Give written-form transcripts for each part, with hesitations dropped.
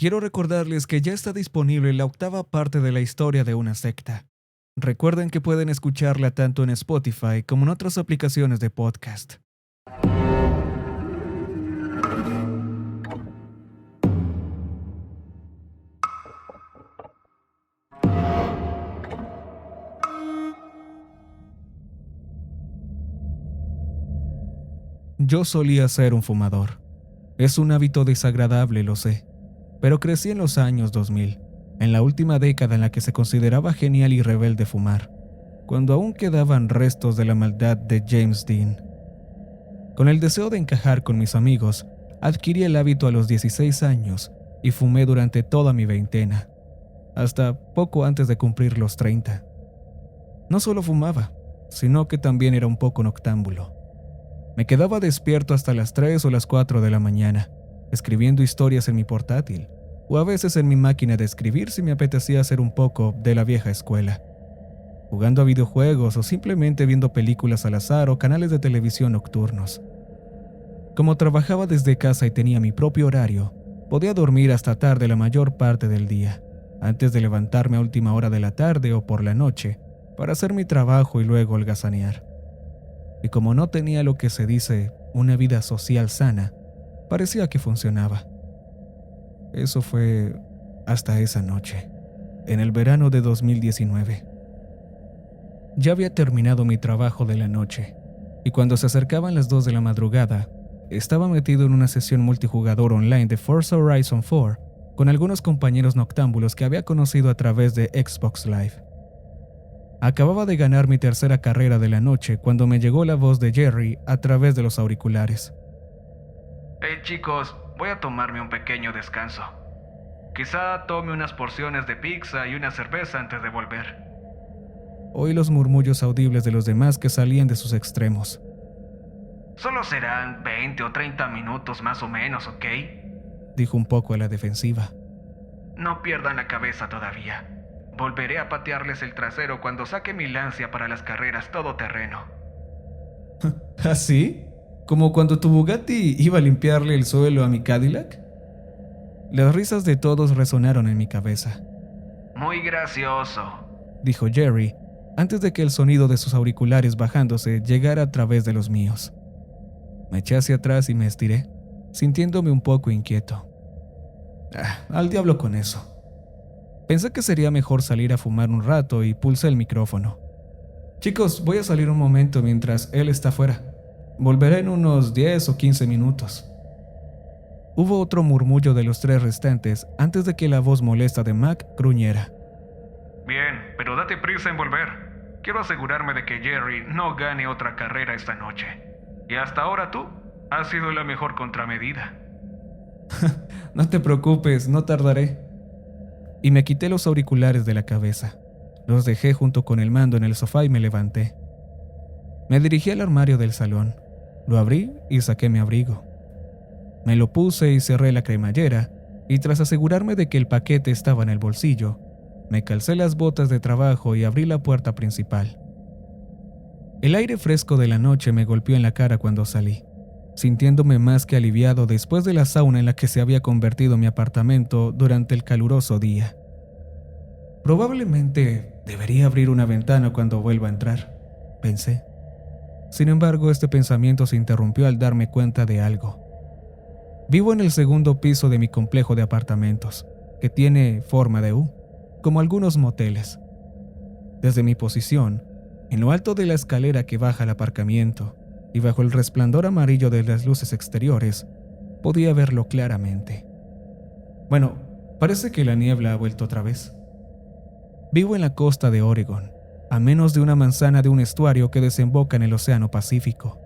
Quiero recordarles que ya está disponible la 8ª parte de la historia de una secta. Recuerden que pueden escucharla tanto en Spotify como en otras aplicaciones de podcast. Yo solía ser un fumador. Es un hábito desagradable, lo sé, pero crecí en los años 2000, en la última década en la que se consideraba genial y rebelde fumar, cuando aún quedaban restos de la maldad de James Dean. Con el deseo de encajar con mis amigos, adquirí el hábito a los 16 años y fumé durante toda mi veintena, hasta poco antes de cumplir los 30. No solo fumaba, sino que también era un poco noctámbulo. Me quedaba despierto hasta las 3 o las 4 de la mañana, escribiendo historias en mi portátil, o a veces en mi máquina de escribir si me apetecía hacer un poco de la vieja escuela, jugando a videojuegos o simplemente viendo películas al azar o canales de televisión nocturnos. Como trabajaba desde casa y tenía mi propio horario, podía dormir hasta tarde la mayor parte del día, antes de levantarme a última hora de la tarde o por la noche, para hacer mi trabajo y luego holgazanear. Y como no tenía lo que se dice una vida social sana, parecía que funcionaba. Eso fue hasta esa noche, en el verano de 2019. Ya había terminado mi trabajo de la noche, y cuando se acercaban las 2 de la madrugada, estaba metido en una sesión multijugador online de Forza Horizon 4 con algunos compañeros noctámbulos que había conocido a través de Xbox Live. Acababa de ganar mi tercera carrera de la noche cuando me llegó la voz de Jerry a través de los auriculares. Hey chicos, voy a tomarme un pequeño descanso. Quizá tome unas porciones de pizza y una cerveza antes de volver. Oí los murmullos audibles de los demás que salían de sus extremos. Solo serán 20 o 30 minutos más o menos, ¿ok? Dijo un poco a la defensiva. No pierdan la cabeza todavía. Volveré a patearles el trasero cuando saque mi Lancia para las carreras todoterreno. ¿Ah, sí? ¿Como cuando tu Bugatti iba a limpiarle el suelo a mi Cadillac? Las risas de todos resonaron en mi cabeza. Muy gracioso, dijo Jerry, antes de que el sonido de sus auriculares bajándose llegara a través de los míos. Me eché hacia atrás y me estiré, sintiéndome un poco inquieto. Al diablo con eso. Pensé que sería mejor salir a fumar un rato y pulsé el micrófono. Chicos, voy a salir un momento mientras él está fuera. Volveré en unos 10 o 15 minutos. Hubo otro murmullo de los 3 restantes antes de que la voz molesta de Mac gruñera. Bien, pero date prisa en volver. Quiero asegurarme de que Jerry no gane otra carrera esta noche. Y hasta ahora tú has sido la mejor contramedida. No te preocupes, no tardaré. Y me quité los auriculares de la cabeza. Los dejé junto con el mando en el sofá y me levanté. Me dirigí al armario del salón. Lo abrí y saqué mi abrigo. Me lo puse y cerré la cremallera, y tras asegurarme de que el paquete estaba en el bolsillo, me calcé las botas de trabajo y abrí la puerta principal. El aire fresco de la noche me golpeó en la cara cuando salí, sintiéndome más que aliviado después de la sauna en la que se había convertido mi apartamento durante el caluroso día. Probablemente debería abrir una ventana cuando vuelva a entrar, pensé. Sin embargo, este pensamiento se interrumpió al darme cuenta de algo. Vivo en el segundo piso de mi complejo de apartamentos, que tiene forma de U, como algunos moteles. Desde mi posición, en lo alto de la escalera que baja al aparcamiento, y bajo el resplandor amarillo de las luces exteriores, podía verlo claramente. Bueno, parece que la niebla ha vuelto otra vez. Vivo en la costa de Oregon, a menos de una manzana de un estuario que desemboca en el Océano Pacífico.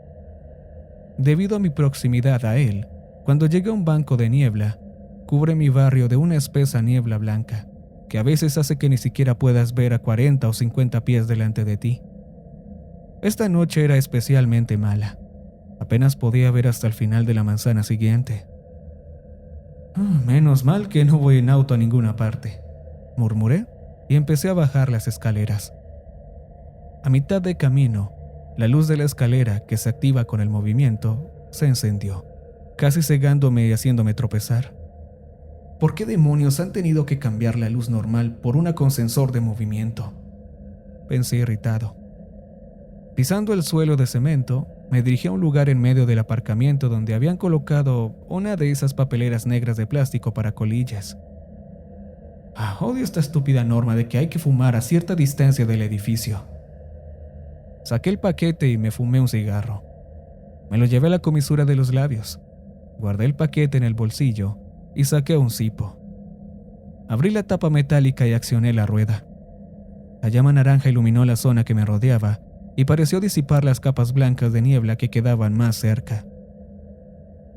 Debido a mi proximidad a él, cuando llegue a un banco de niebla, cubre mi barrio de una espesa niebla blanca, que a veces hace que ni siquiera puedas ver a 40 o 50 pies delante de ti. Esta noche era especialmente mala. Apenas podía ver hasta el final de la manzana siguiente. Menos mal que no voy en auto a ninguna parte, murmuré y empecé a bajar las escaleras. A mitad de camino, la luz de la escalera, que se activa con el movimiento, se encendió, casi cegándome y haciéndome tropezar. ¿Por qué demonios han tenido que cambiar la luz normal por una con sensor de movimiento? Pensé irritado. Pisando el suelo de cemento, me dirigí a un lugar en medio del aparcamiento donde habían colocado una de esas papeleras negras de plástico para colillas. Odio esta estúpida norma de que hay que fumar a cierta distancia del edificio. Saqué el paquete y me fumé un cigarro. Me lo llevé a la comisura de los labios. Guardé el paquete en el bolsillo y saqué un cipo. Abrí la tapa metálica y accioné la rueda. La llama naranja iluminó la zona que me rodeaba y pareció disipar las capas blancas de niebla que quedaban más cerca.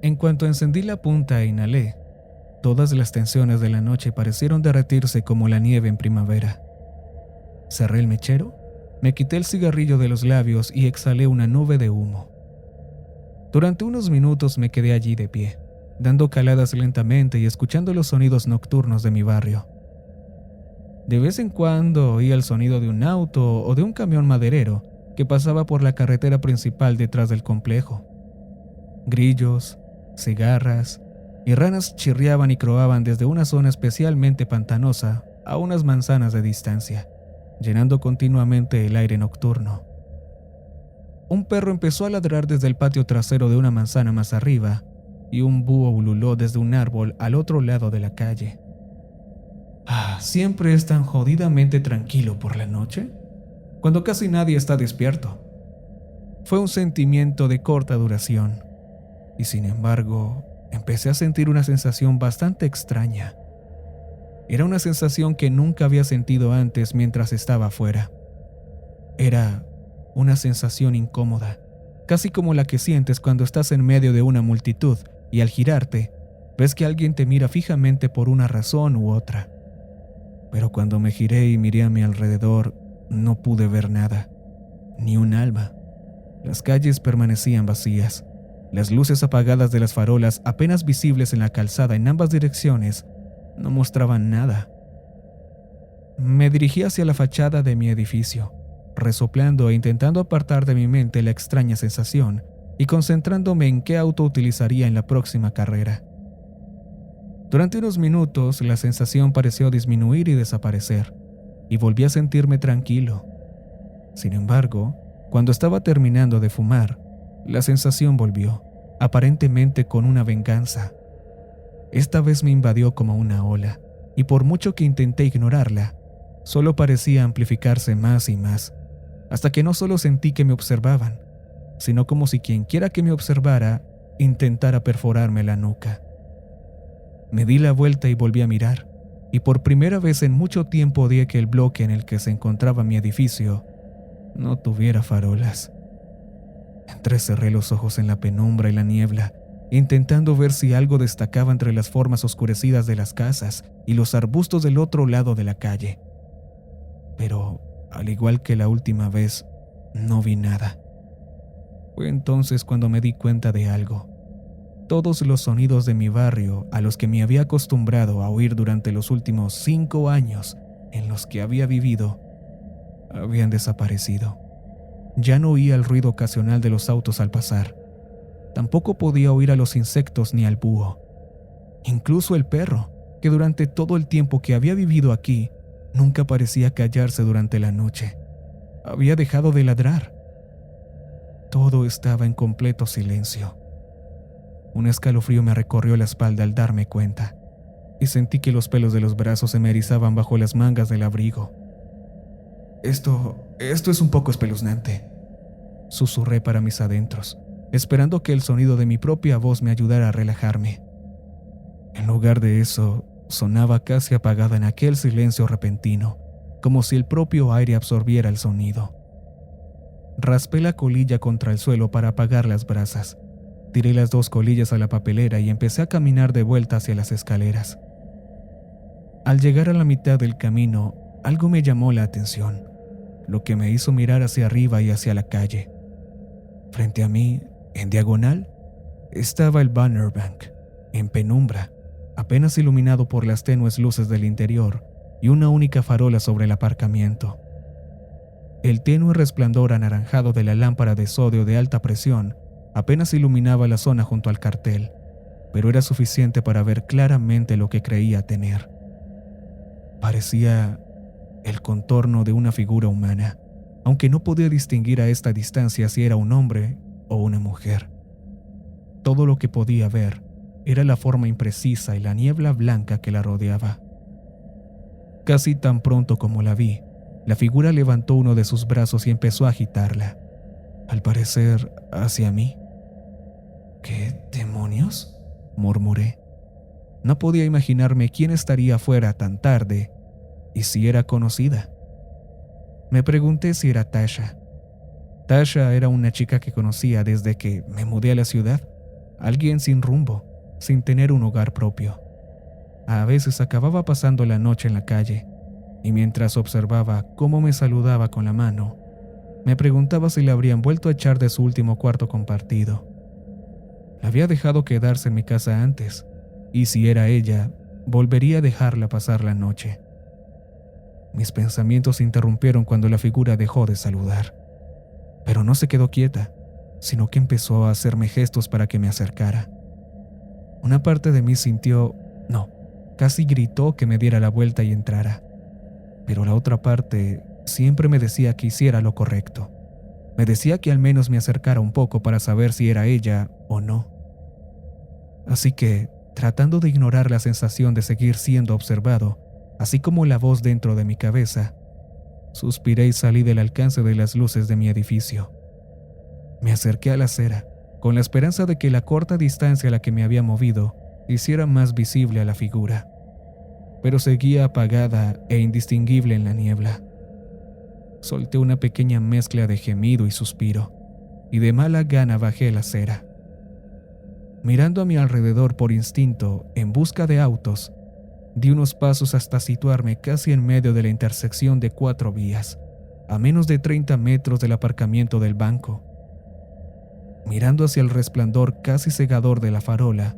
En cuanto encendí la punta e inhalé, todas las tensiones de la noche parecieron derretirse como la nieve en primavera. Cerré el mechero, me quité el cigarrillo de los labios y exhalé una nube de humo. Durante unos minutos me quedé allí de pie, dando caladas lentamente y escuchando los sonidos nocturnos de mi barrio. De vez en cuando oía el sonido de un auto o de un camión maderero que pasaba por la carretera principal detrás del complejo. Grillos, cigarras y ranas chirriaban y croaban desde una zona especialmente pantanosa a unas manzanas de distancia, llenando continuamente el aire nocturno. Un perro empezó a ladrar desde el patio trasero de una manzana más arriba y un búho ululó desde un árbol al otro lado de la calle. Siempre es tan jodidamente tranquilo por la noche, cuando casi nadie está despierto. Fue un sentimiento de corta duración, y sin embargo, empecé a sentir una sensación bastante extraña. Era una sensación que nunca había sentido antes mientras estaba afuera. Era una sensación incómoda, casi como la que sientes cuando estás en medio de una multitud y al girarte, ves que alguien te mira fijamente por una razón u otra. Pero cuando me giré y miré a mi alrededor, no pude ver nada, ni un alma. Las calles permanecían vacías. Las luces apagadas de las farolas, apenas visibles en la calzada en ambas direcciones, no mostraban nada. Me dirigí hacia la fachada de mi edificio, resoplando e intentando apartar de mi mente la extraña sensación y concentrándome en qué auto utilizaría en la próxima carrera. Durante unos minutos, la sensación pareció disminuir y desaparecer, y volví a sentirme tranquilo. Sin embargo, cuando estaba terminando de fumar, la sensación volvió, aparentemente con una venganza. Esta vez me invadió como una ola, y por mucho que intenté ignorarla, solo parecía amplificarse más y más, hasta que no solo sentí que me observaban, sino como si quienquiera que me observara intentara perforarme la nuca. Me di la vuelta y volví a mirar, y por primera vez en mucho tiempo odié que el bloque en el que se encontraba mi edificio no tuviera farolas. Entrecerré los ojos en la penumbra y la niebla, intentando ver si algo destacaba entre las formas oscurecidas de las casas y los arbustos del otro lado de la calle. Pero, al igual que la última vez, no vi nada. Fue entonces cuando me di cuenta de algo. Todos los sonidos de mi barrio, a los que me había acostumbrado a oír durante los últimos 5 años en los que había vivido, habían desaparecido. Ya no oía el ruido ocasional de los autos al pasar. Tampoco podía oír a los insectos ni al búho. Incluso el perro, que durante todo el tiempo que había vivido aquí, nunca parecía callarse durante la noche, había dejado de ladrar. Todo estaba en completo silencio. Un escalofrío me recorrió la espalda al darme cuenta, y sentí que los pelos de los brazos se me erizaban bajo las mangas del abrigo. Esto es un poco espeluznante, susurré para mis adentros, esperando que el sonido de mi propia voz me ayudara a relajarme. En lugar de eso, sonaba casi apagada en aquel silencio repentino, como si el propio aire absorbiera el sonido. Raspé la colilla contra el suelo para apagar las brasas. Tiré las 2 colillas a la papelera y empecé a caminar de vuelta hacia las escaleras. Al llegar a la mitad del camino, algo me llamó la atención, lo que me hizo mirar hacia arriba y hacia la calle. Frente a mí, en diagonal, estaba el Banner Bank, en penumbra, apenas iluminado por las tenues luces del interior y una única farola sobre el aparcamiento. El tenue resplandor anaranjado de la lámpara de sodio de alta presión apenas iluminaba la zona junto al cartel, pero era suficiente para ver claramente lo que creía tener. Parecía el contorno de una figura humana, aunque no podía distinguir a esta distancia si era un hombre o una mujer. Todo lo que podía ver era la forma imprecisa y la niebla blanca que la rodeaba. Casi tan pronto como la vi, la figura levantó uno de sus brazos y empezó a agitarla, al parecer hacia mí. ¿Qué demonios?, murmuré. No podía imaginarme quién estaría afuera tan tarde y si era conocida. Me pregunté si era Tasha. Tasha era una chica que conocía desde que me mudé a la ciudad, alguien sin rumbo, sin tener un hogar propio. A veces acababa pasando la noche en la calle, y mientras observaba cómo me saludaba con la mano, me preguntaba si la habrían vuelto a echar de su último cuarto compartido. La había dejado quedarse en mi casa antes, y si era ella, volvería a dejarla pasar la noche. Mis pensamientos se interrumpieron cuando la figura dejó de saludar, pero no se quedó quieta, sino que empezó a hacerme gestos para que me acercara. Una parte de mí sintió, no, casi gritó que me diera la vuelta y entrara, pero la otra parte siempre me decía que hiciera lo correcto. Me decía que al menos me acercara un poco para saber si era ella o no. Así que, tratando de ignorar la sensación de seguir siendo observado, así como la voz dentro de mi cabeza, suspiré y salí del alcance de las luces de mi edificio. Me acerqué a la acera, con la esperanza de que la corta distancia a la que me había movido hiciera más visible a la figura, pero seguía apagada e indistinguible en la niebla. Solté una pequeña mezcla de gemido y suspiro, y de mala gana bajé la acera. Mirando a mi alrededor por instinto, en busca de autos, di unos pasos hasta situarme casi en medio de la intersección de 4 vías, a menos de 30 metros del aparcamiento del banco. Mirando hacia el resplandor casi cegador de la farola,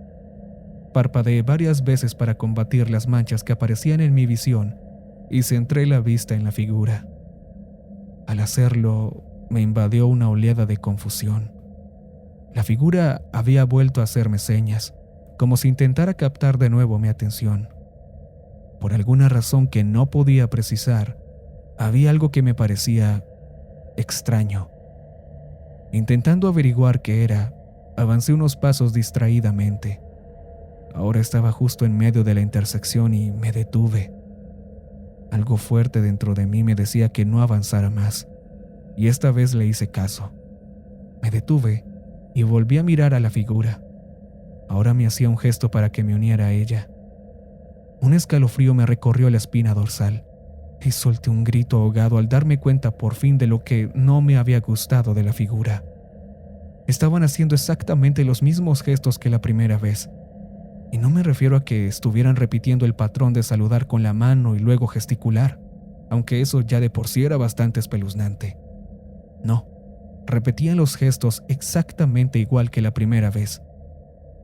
parpadeé varias veces para combatir las manchas que aparecían en mi visión y centré la vista en la figura. Al hacerlo, me invadió una oleada de confusión. La figura había vuelto a hacerme señas, como si intentara captar de nuevo mi atención. Por alguna razón que no podía precisar, había algo que me parecía extraño. Intentando averiguar qué era, avancé unos pasos distraídamente. Ahora estaba justo en medio de la intersección y me detuve. Algo fuerte dentro de mí me decía que no avanzara más, y esta vez le hice caso. Me detuve y volví a mirar a la figura. Ahora me hacía un gesto para que me uniera a ella. Un escalofrío me recorrió la espina dorsal y solté un grito ahogado al darme cuenta por fin de lo que no me había gustado de la figura. Estaban haciendo exactamente los mismos gestos que la primera vez, y no me refiero a que estuvieran repitiendo el patrón de saludar con la mano y luego gesticular, aunque eso ya de por sí era bastante espeluznante. No, repetían los gestos exactamente igual que la primera vez.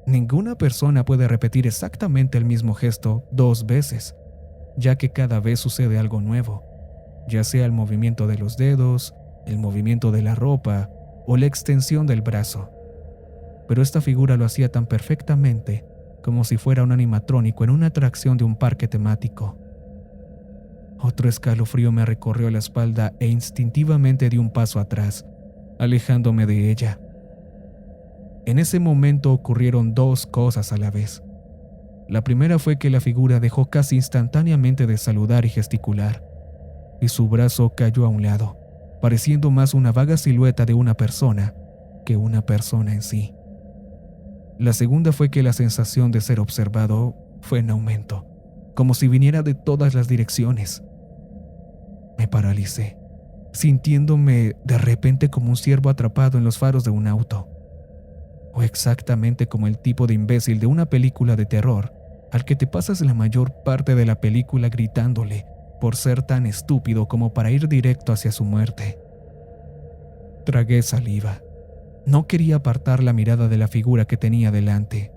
Ninguna persona puede repetir exactamente el mismo gesto 2 veces, ya que cada vez sucede algo nuevo, ya sea el movimiento de los dedos, el movimiento de la ropa o la extensión del brazo. Pero esta figura lo hacía tan perfectamente como si fuera un animatrónico en una atracción de un parque temático. Otro escalofrío me recorrió la espalda e instintivamente di un paso atrás, alejándome de ella. En ese momento ocurrieron 2 cosas a la vez. La primera fue que la figura dejó casi instantáneamente de saludar y gesticular, y su brazo cayó a un lado, pareciendo más una vaga silueta de una persona que una persona en sí. La segunda fue que la sensación de ser observado fue en aumento, como si viniera de todas las direcciones. Me paralicé, sintiéndome de repente como un ciervo atrapado en los faros de un auto, o exactamente como el tipo de imbécil de una película de terror al que te pasas la mayor parte de la película gritándole por ser tan estúpido como para ir directo hacia su muerte. Tragué saliva. No quería apartar la mirada de la figura que tenía delante,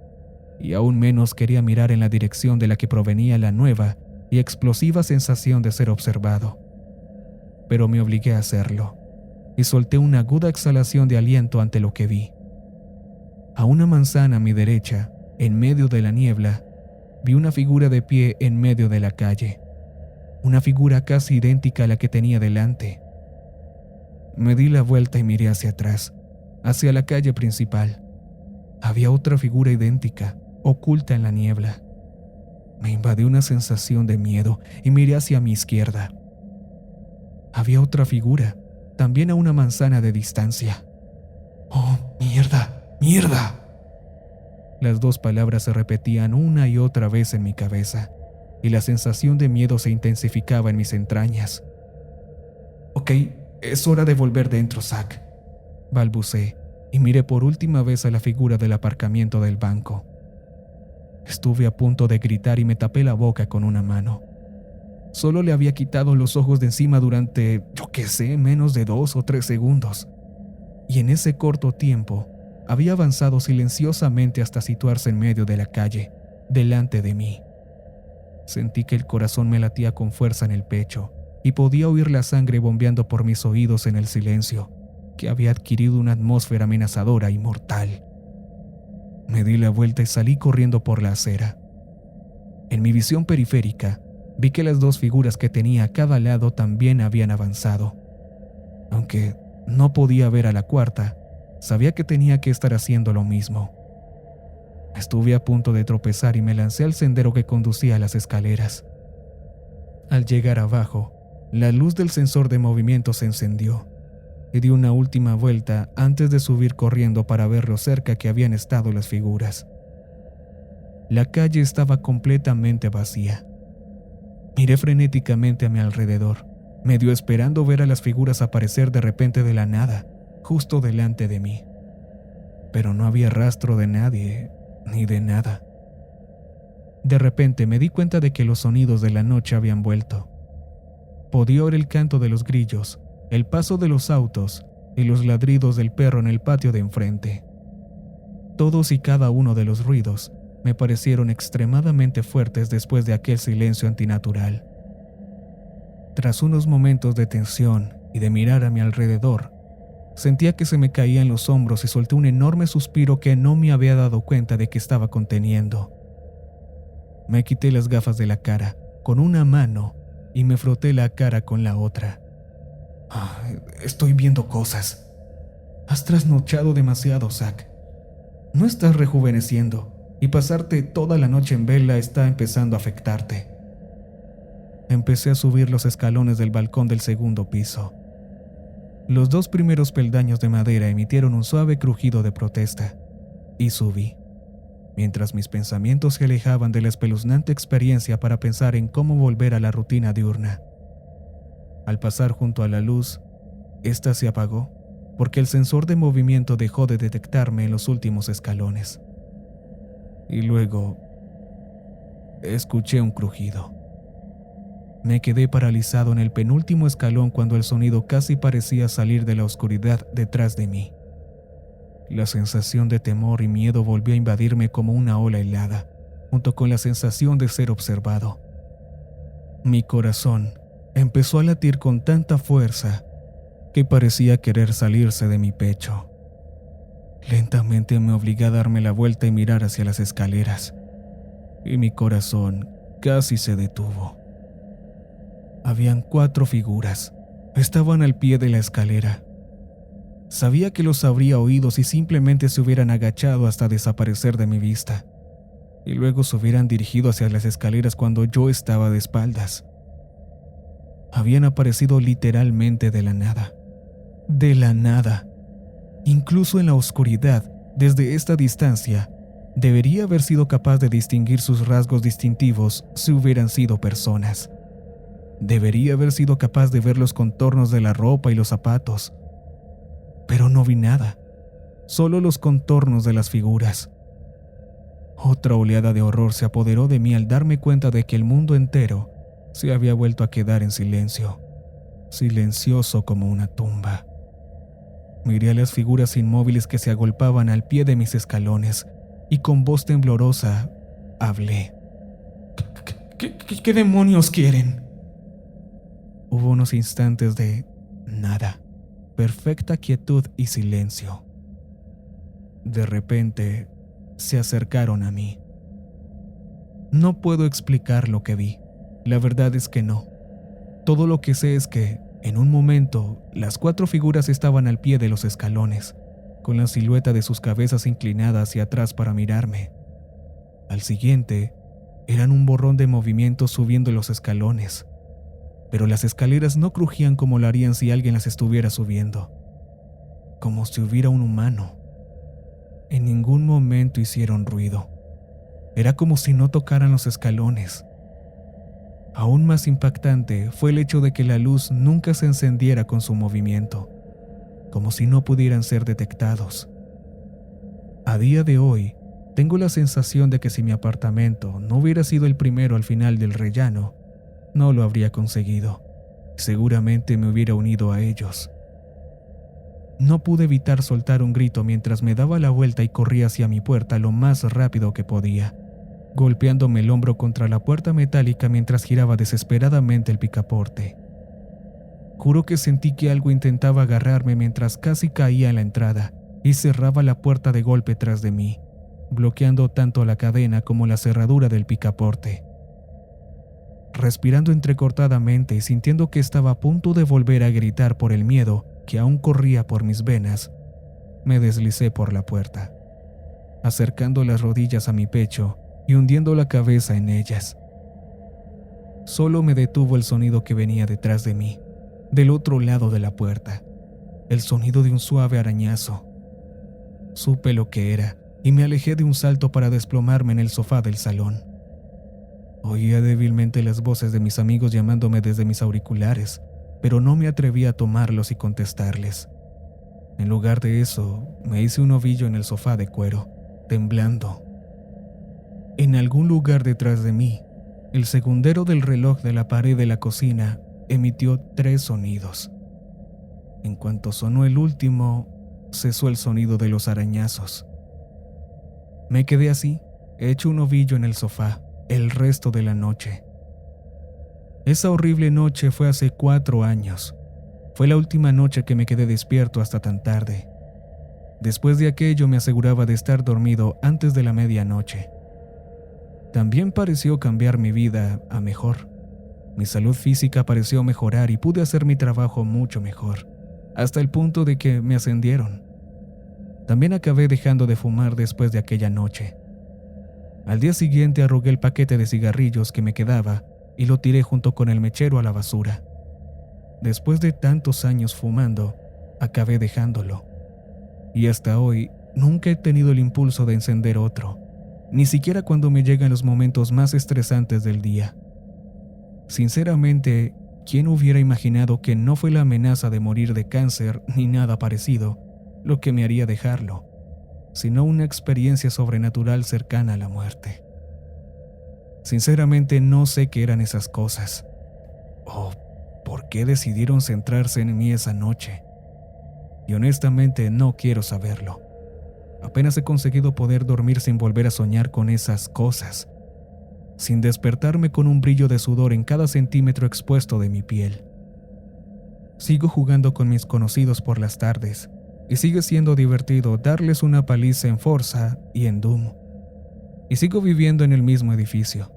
y aún menos quería mirar en la dirección de la que provenía la nueva y explosiva sensación de ser observado. Pero me obligué a hacerlo, y solté una aguda exhalación de aliento ante lo que vi. A una manzana a mi derecha en medio de la niebla, vi una figura de pie en medio de la calle. Una figura casi idéntica a la que tenía delante. Me di la vuelta y miré hacia atrás, hacia la calle principal. Había otra figura idéntica, oculta en la niebla. Me invadió una sensación de miedo y miré hacia mi izquierda. Había otra figura, también a una manzana de distancia. ¡Oh, mierda! ¡Mierda! Las dos palabras se repetían una y otra vez en mi cabeza, y la sensación de miedo se intensificaba en mis entrañas. Ok, es hora de volver dentro, Zack, balbuceé, y miré por última vez a la figura del aparcamiento del banco. Estuve a punto de gritar y me tapé la boca con una mano. Solo le había quitado los ojos de encima durante, yo qué sé, menos de 2 o 3 segundos. Y en ese corto tiempo, había avanzado silenciosamente hasta situarse en medio de la calle, delante de mí. Sentí que el corazón me latía con fuerza en el pecho y podía oír la sangre bombeando por mis oídos en el silencio, que había adquirido una atmósfera amenazadora y mortal. Me di la vuelta y salí corriendo por la acera. En mi visión periférica, vi que las dos figuras que tenía a cada lado también habían avanzado. Aunque no podía ver a la cuarta, sabía que tenía que estar haciendo lo mismo. Estuve a punto de tropezar y me lancé al sendero que conducía a las escaleras. Al llegar abajo, la luz del sensor de movimiento se encendió y di una última vuelta antes de subir corriendo para ver lo cerca que habían estado las figuras. La calle estaba completamente vacía. Miré frenéticamente a mi alrededor, medio esperando ver a las figuras aparecer de repente de la nada, justo delante de mí. Pero no había rastro de nadie, ni de nada. De repente me di cuenta de que los sonidos de la noche habían vuelto. Podía oír el canto de los grillos, el paso de los autos y los ladridos del perro en el patio de enfrente. Todos y cada uno de los ruidos me parecieron extremadamente fuertes después de aquel silencio antinatural. Tras unos momentos de tensión y de mirar a mi alrededor, sentía que se me caían los hombros y solté un enorme suspiro que no me había dado cuenta de que estaba conteniendo. Me quité las gafas de la cara con una mano y me froté la cara con la otra. Estoy viendo cosas. Has trasnochado demasiado, Zack. No estás rejuveneciendo y pasarte toda la noche en vela está empezando a afectarte. Empecé a subir los escalones del balcón del segundo piso. Los 2 primeros peldaños de madera emitieron un suave crujido de protesta, y subí, mientras mis pensamientos se alejaban de la espeluznante experiencia para pensar en cómo volver a la rutina diurna. Al pasar junto a la luz, esta se apagó, porque el sensor de movimiento dejó de detectarme en los últimos escalones. Y luego, escuché un crujido. Me quedé paralizado en el penúltimo escalón cuando el sonido casi parecía salir de la oscuridad detrás de mí. La sensación de temor y miedo volvió a invadirme como una ola helada, junto con la sensación de ser observado. Mi corazón empezó a latir con tanta fuerza que parecía querer salirse de mi pecho. Lentamente me obligué a darme la vuelta y mirar hacia las escaleras, y mi corazón casi se detuvo. Habían 4 figuras. Estaban al pie de la escalera. Sabía que los habría oído si simplemente se hubieran agachado hasta desaparecer de mi vista, y luego se hubieran dirigido hacia las escaleras cuando yo estaba de espaldas. Habían aparecido literalmente de la nada. De la nada. Incluso en la oscuridad, desde esta distancia, debería haber sido capaz de distinguir sus rasgos distintivos si hubieran sido personas. Debería haber sido capaz de ver los contornos de la ropa y los zapatos. Pero no vi nada, solo los contornos de las figuras. Otra oleada de horror se apoderó de mí al darme cuenta de que el mundo entero se había vuelto a quedar en silencio, silencioso como una tumba. Miré a las figuras inmóviles que se agolpaban al pie de mis escalones y con voz temblorosa hablé. ¿Qué demonios quieren? Hubo unos instantes de nada, perfecta quietud y silencio. De repente, se acercaron a mí. No puedo explicar lo que vi. La verdad es que no. Todo lo que sé es que, en un momento, las 4 figuras estaban al pie de los escalones, con la silueta de sus cabezas inclinadas hacia atrás para mirarme. Al siguiente, eran un borrón de movimientos subiendo los escalones, pero las escaleras no crujían como lo harían si alguien las estuviera subiendo, como si hubiera un humano. En ningún momento hicieron ruido. Era como si no tocaran los escalones. Aún más impactante fue el hecho de que la luz nunca se encendiera con su movimiento, como si no pudieran ser detectados. A día de hoy, tengo la sensación de que si mi apartamento no hubiera sido el primero al final del rellano, no lo habría conseguido. Seguramente me hubiera unido a ellos. No pude evitar soltar un grito mientras me daba la vuelta y corría hacia mi puerta lo más rápido que podía, golpeándome el hombro contra la puerta metálica mientras giraba desesperadamente el picaporte. Juro que sentí que algo intentaba agarrarme mientras casi caía en la entrada y cerraba la puerta de golpe tras de mí, bloqueando tanto la cadena como la cerradura del picaporte. Respirando entrecortadamente y sintiendo que estaba a punto de volver a gritar por el miedo que aún corría por mis venas, me deslicé por la puerta, acercando las rodillas a mi pecho y hundiendo la cabeza en ellas. Solo me detuvo el sonido que venía detrás de mí, del otro lado de la puerta, el sonido de un suave arañazo. Supe lo que era y me alejé de un salto para desplomarme en el sofá del salón. Oía débilmente las voces de mis amigos llamándome desde mis auriculares, pero no me atreví a tomarlos y contestarles. En lugar de eso, me hice un ovillo en el sofá de cuero, temblando. En algún lugar detrás de mí, el segundero del reloj de la pared de la cocina emitió 3 sonidos. En cuanto sonó el último, cesó el sonido de los arañazos. Me quedé así, hecho un ovillo en el sofá, el resto de la noche. Esa horrible noche fue hace 4 años. Fue la última noche que me quedé despierto hasta tan tarde. Después de aquello me aseguraba de estar dormido antes de la medianoche. También pareció cambiar mi vida a mejor. Mi salud física pareció mejorar y pude hacer mi trabajo mucho mejor, hasta el punto de que me ascendieron. También acabé dejando de fumar después de aquella noche. Al día siguiente arrugué el paquete de cigarrillos que me quedaba y lo tiré junto con el mechero a la basura. Después de tantos años fumando, acabé dejándolo. Y hasta hoy nunca he tenido el impulso de encender otro, ni siquiera cuando me llegan los momentos más estresantes del día. Sinceramente, ¿quién hubiera imaginado que no fue la amenaza de morir de cáncer ni nada parecido lo que me haría dejarlo, sino una experiencia sobrenatural cercana a la muerte? Sinceramente no sé qué eran esas cosas, o por qué decidieron centrarse en mí esa noche. Y honestamente no quiero saberlo. Apenas he conseguido poder dormir sin volver a soñar con esas cosas, sin despertarme con un brillo de sudor en cada centímetro expuesto de mi piel. Sigo jugando con mis conocidos por las tardes, y sigue siendo divertido darles una paliza en Forza y en Doom. Y sigo viviendo en el mismo edificio.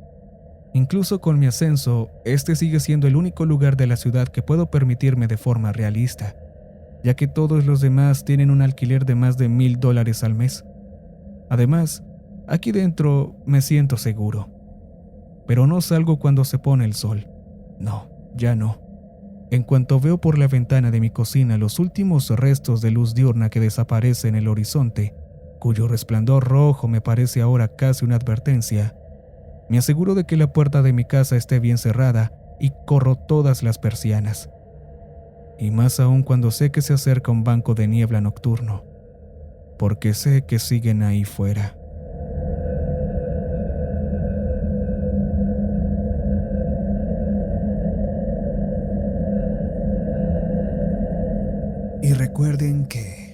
Incluso con mi ascenso, este sigue siendo el único lugar de la ciudad que puedo permitirme de forma realista, ya que todos los demás tienen un alquiler de más de $1,000 al mes. Además, aquí dentro me siento seguro. Pero no salgo cuando se pone el sol. No, ya no. En cuanto veo por la ventana de mi cocina los últimos restos de luz diurna que desaparece en el horizonte, cuyo resplandor rojo me parece ahora casi una advertencia, me aseguro de que la puerta de mi casa esté bien cerrada y corro todas las persianas. Y más aún cuando sé que se acerca un banco de niebla nocturno, porque sé que siguen ahí fuera. Y recuerden que